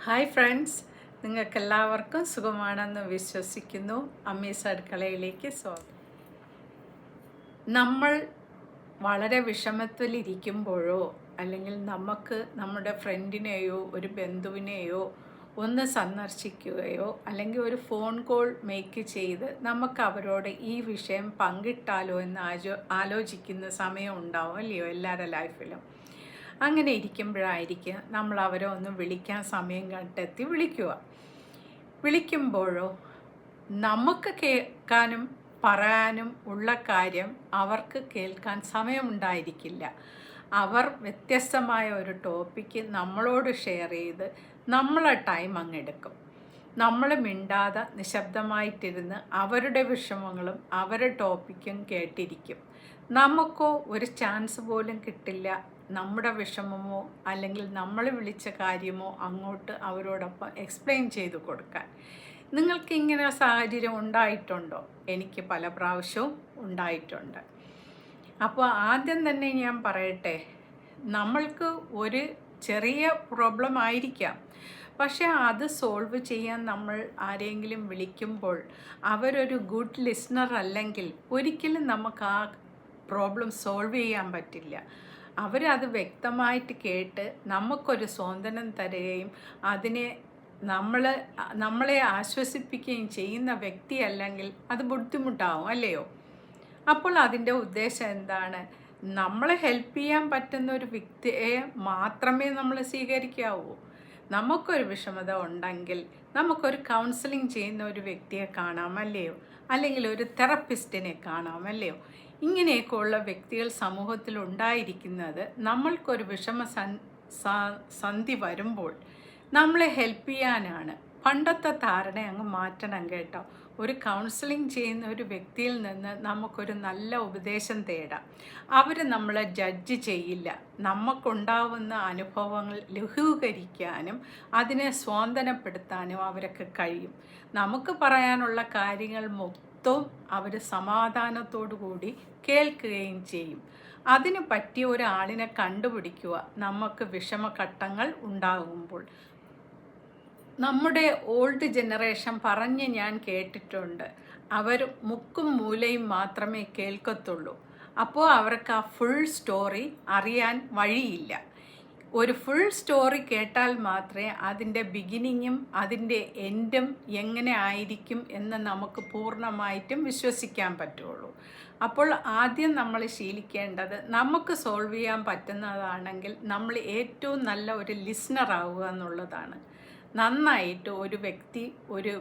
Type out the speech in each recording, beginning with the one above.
Hi friends, നിങ്ങൾക്കെല്ലാവർക്കും സുഖമാണെന്ന് വിശ്വസിക്കുന്നു. അമ്മീസ് അടുക്കളയിലേക്ക് സ്വാഗതം. നമ്മൾ വളരെ വിഷമത്തിലിരിക്കുമ്പോഴോ അല്ലെങ്കിൽ നമുക്ക് നമ്മുടെ ഫ്രണ്ടിനെയോ ഒരു ബന്ധുവിനെയോ ഒന്ന് സന്ദർശിക്കുകയോ അല്ലെങ്കിൽ ഒരു ഫോൺ കോൾ മേക്ക് ചെയ്ത് നമുക്ക് അവരോട് ഈ വിഷയം പങ്കിട്ടാലോ എന്ന് ആലോചിക്കുന്ന സമയം ഉണ്ടാവും അല്ലയോ എല്ലാവരുടെ ലൈഫിലും. അങ്ങനെ ഇരിക്കുമ്പോഴായിരിക്കും നമ്മൾ അവരെ ഒന്ന് വിളിക്കാൻ സമയം കണ്ടെത്തി വിളിക്കുമ്പോഴോ നമുക്ക് കേൾക്കാനും പറയാനും ഉള്ള കാര്യം അവർക്ക് കേൾക്കാൻ സമയമുണ്ടായിരിക്കില്ല. അവർ വ്യത്യസ്തമായ ഒരു ടോപ്പിക്ക് നമ്മളോട് ഷെയർ ചെയ്ത് നമ്മളെ ടൈം അങ്ങെടുക്കും. നമ്മൾ മിണ്ടാതെ നിശബ്ദമായിട്ടിരുന്ന് അവരുടെ വിഷമങ്ങളും അവരുടെ ടോപ്പിക്കും കേട്ടിരിക്കും. നമുക്കോ ഒരു ചാൻസ് പോലും കിട്ടില്ല നമ്മുടെ വിഷമമോ അല്ലെങ്കിൽ നമ്മൾ വിളിച്ച കാര്യമോ അങ്ങോട്ട് അവരോടൊപ്പം എക്സ്പ്ലെയിൻ ചെയ്ത് കൊടുക്കാൻ. നിങ്ങൾക്ക് ഇങ്ങനെ സാഹചര്യം ഉണ്ടായിട്ടുണ്ടോ? എനിക്ക് പല പ്രാവശ്യവും ഉണ്ടായിട്ടുണ്ട്. അപ്പോൾ ആദ്യം തന്നെ ഞാൻ പറയട്ടെ, നമ്മൾക്ക് ഒരു ചെറിയ പ്രോബ്ലം ആയിരിക്കാം, പക്ഷേ അത് സോൾവ് ചെയ്യാൻ നമ്മൾ ആരെങ്കിലും വിളിക്കുമ്പോൾ അവരൊരു ഗുഡ് ലിസ്ണർ അല്ലെങ്കിൽ ഒരിക്കലും നമുക്ക് ആ പ്രോബ്ലം സോൾവ് ചെയ്യാൻ പറ്റില്ല. അവരത് വ്യക്തമായിട്ട് കേട്ട് നമുക്കൊരു സ്വാതന്ത്ര്യം തരികയും അതിനെ നമ്മളെ ആശ്വസിപ്പിക്കുകയും ചെയ്യുന്ന വ്യക്തി അല്ലെങ്കിൽ അത് ബുദ്ധിമുട്ടാവും അല്ലയോ? അപ്പോൾ അതിൻ്റെ ഉദ്ദേശം എന്താണ്? നമ്മളെ ഹെൽപ്പ് ചെയ്യാൻ പറ്റുന്ന ഒരു വ്യക്തിയെ മാത്രമേ നമ്മൾ സ്വീകരിക്കാവൂ. നമുക്കൊരു വിഷമത ഉണ്ടെങ്കിൽ നമുക്കൊരു കൗൺസിലിംഗ് ചെയ്യുന്ന ഒരു വ്യക്തിയെ കാണാമല്ലയോ, അല്ലെങ്കിൽ ഒരു തെറപ്പിസ്റ്റിനെ കാണാമല്ലയോ? ഇങ്ങനെയൊക്കെ ഉള്ള വ്യക്തികൾ സമൂഹത്തിൽ ഉണ്ടായിരിക്കുന്നത് നമ്മൾക്കൊരു സന്ധി വരുമ്പോൾ നമ്മളെ ഹെൽപ്പ് ചെയ്യാനാണ്. പണ്ടത്തെ ധാരണ അങ്ങ് മാറ്റണം കേട്ടോ. ഒരു കൗൺസിലിംഗ് ചെയ്യുന്ന ഒരു വ്യക്തിയിൽ നിന്ന് നമുക്കൊരു നല്ല ഉപദേശം തേടാം. അവർ നമ്മളെ ജഡ്ജ് ചെയ്യില്ല. നമുക്കുണ്ടാവുന്ന അനുഭവങ്ങൾ ലഘൂകരിക്കാനും അതിനെ സ്വാന്തനപ്പെടുത്താനും അവർക്ക് കഴിയും. നമുക്ക് പറയാനുള്ള കാര്യങ്ങൾ മൊത്തം അവർ സമാധാനത്തോടു കൂടി കേൾക്കുകയും ചെയ്യും. അതിന് പറ്റിയ ഒരാളിനെ കണ്ടുപിടിക്കുക നമുക്ക് വിഷമഘട്ടങ്ങൾ ഉണ്ടാകുമ്പോൾ. നമ്മുടെ ഓൾഡ് ജനറേഷൻ പറഞ്ഞ് ഞാൻ കേട്ടിട്ടുണ്ട്, അവർ മുക്കും മൂലയും മാത്രമേ കേൾക്കത്തുള്ളൂ. അപ്പോൾ അവർക്ക് ആ ഫുൾ സ്റ്റോറി അറിയാൻ വഴിയില്ല. ഒരു ഫുൾ സ്റ്റോറി കേട്ടാൽ മാത്രമേ അതിൻ്റെ ബിഗിനിങ്ങും അതിൻ്റെ എൻഡും എങ്ങനെ ആയിരിക്കും എന്ന് നമുക്ക് പൂർണ്ണമായിട്ടും വിശ്വസിക്കാൻ പറ്റുള്ളൂ. അപ്പോൾ ആദ്യം നമ്മൾ ശീലിക്കേണ്ടത്, നമുക്ക് സോൾവ് ചെയ്യാൻ പറ്റുന്നതാണെങ്കിൽ നമ്മൾ ഏറ്റവും നല്ല ഒരു ലിസ്ണർ ആവുക എന്നുള്ളതാണ്. നന്നായിട്ട് ഒരു വ്യക്തി ഒരു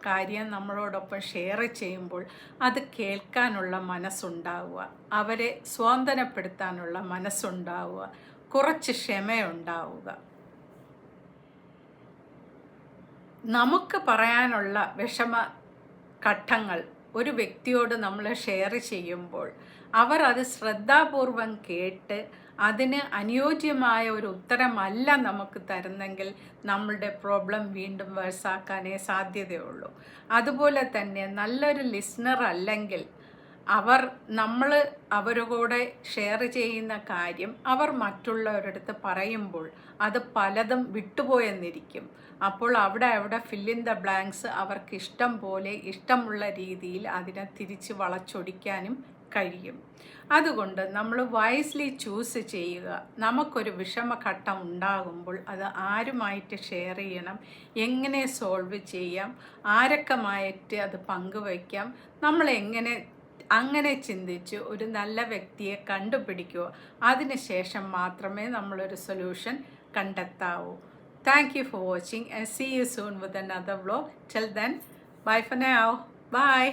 കാര്യം നമ്മളോടൊപ്പം ഷെയർ ചെയ്യുമ്പോൾ അത് കേൾക്കാനുള്ള മനസ്സുണ്ടാവുക, അവരെ സ്വാന്തനപ്പെടുത്താനുള്ള മനസ്സുണ്ടാവുക, കുറച്ച് ക്ഷമയുണ്ടാവുക. നമുക്ക് പറയാനുള്ള ഘട്ടങ്ങൾ ഒരു വ്യക്തിയോട് നമ്മൾ ഷെയർ ചെയ്യുമ്പോൾ അവർ അത് ശ്രദ്ധാപൂർവം കേട്ട് അതിന് അനുയോജ്യമായ ഒരു ഉത്തരമല്ല നമുക്ക് തരുന്നെങ്കിൽ നമ്മളുടെ പ്രോബ്ലം വീണ്ടും വേഴ്സാക്കാനേ സാധ്യതയുള്ളൂ. അതുപോലെ തന്നെ നല്ലൊരു ലിസ്ണർ അല്ലെങ്കിൽ നമ്മൾ അവരോട് ഷെയർ ചെയ്യുന്ന കാര്യം അവർ മറ്റുള്ളവരടുത്ത് പറയുമ്പോൾ അത് പലതും വിട്ടുപോയെന്നിരിക്കും. അപ്പോൾ അവിടെ ഫിൽ ഇൻ ദ ബ്ലാങ്ക്സ് അവർക്ക് ഇഷ്ടം പോലെ ഇഷ്ടമുള്ള രീതിയിൽ അതിനെ തിരിച്ച് വളച്ചൊടിക്കാനും കഴിയും. അതുകൊണ്ട് നമ്മൾ വൈസ്ലി ചൂസ് ചെയ്യുക. നമുക്കൊരു വിഷമഘട്ടം ഉണ്ടാകുമ്പോൾ അത് ആരുമായിട്ട് ഷെയർ ചെയ്യണം, എങ്ങനെ സോൾവ് ചെയ്യാം, ആരൊക്കെമായിട്ട് അത് പങ്കുവയ്ക്കാം, അങ്ങനെ ചിന്തിച്ച് ഒരു നല്ല വ്യക്തിയെ കണ്ടുപിടിക്കുക. അതിനുശേഷം മാത്രമേ നമ്മളൊരു solution കണ്ടെത്താവൂ. Thank you for watching and see you soon with another vlog. Till then, bye for now. Bye.